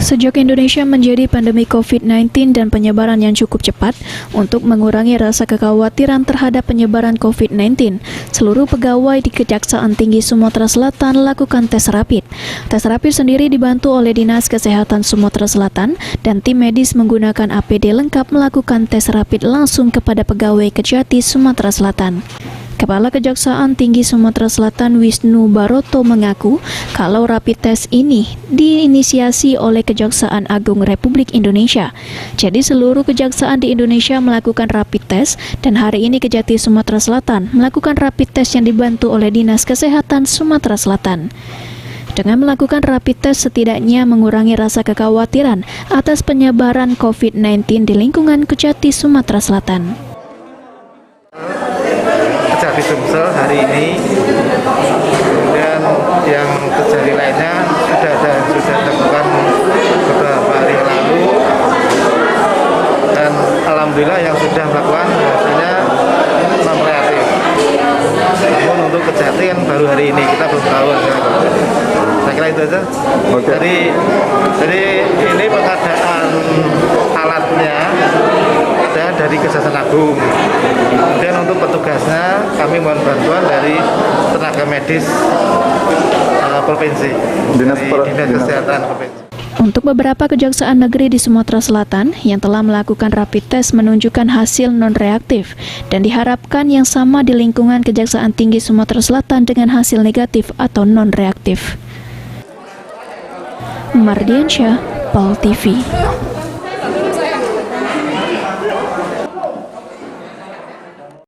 Sejak Indonesia menjadi pandemi COVID-19 dan penyebaran yang cukup cepat, untuk mengurangi rasa kekhawatiran terhadap penyebaran COVID-19, seluruh pegawai di Kejaksaan Tinggi Sumatera Selatan lakukan tes rapid. Tes rapid sendiri dibantu oleh Dinas Kesehatan Sumatera Selatan dan tim medis menggunakan APD lengkap melakukan tes rapid langsung kepada pegawai Kejati Sumatera Selatan. Kepala Kejaksaan Tinggi Sumatera Selatan Wisnu Baroto mengaku kalau rapid test ini diinisiasi oleh Kejaksaan Agung Republik Indonesia. Jadi seluruh kejaksaan di Indonesia melakukan rapid test dan hari ini Kejati Sumatera Selatan melakukan rapid test yang dibantu oleh Dinas Kesehatan Sumatera Selatan. Dengan melakukan rapid test setidaknya mengurangi rasa kekhawatiran atas penyebaran COVID-19 di lingkungan Kejati Sumatera Selatan. Kejati Sumsel hari ini, kemudian yang Kejati lainnya sudah dilakukan beberapa hari yang lalu, dan alhamdulillah yang sudah melakukan hasilnya non reaktif. Namun untuk Kejati kan baru hari ini, kita belum tahu hasilnya. Saya kira itu aja. Jadi ini pengadaan alatnya dari Kejaksaan Agung. Kemudian untuk petugasnya kami mohon bantuan dari tenaga medis provinsi, Dinas Kesehatan Provinsi. Untuk beberapa kejaksaan negeri di Sumatera Selatan yang telah melakukan rapid test menunjukkan hasil non-reaktif dan diharapkan yang sama di lingkungan Kejaksaan Tinggi Sumatera Selatan dengan hasil negatif atau non-reaktif. Mardiansyah, PAL TV.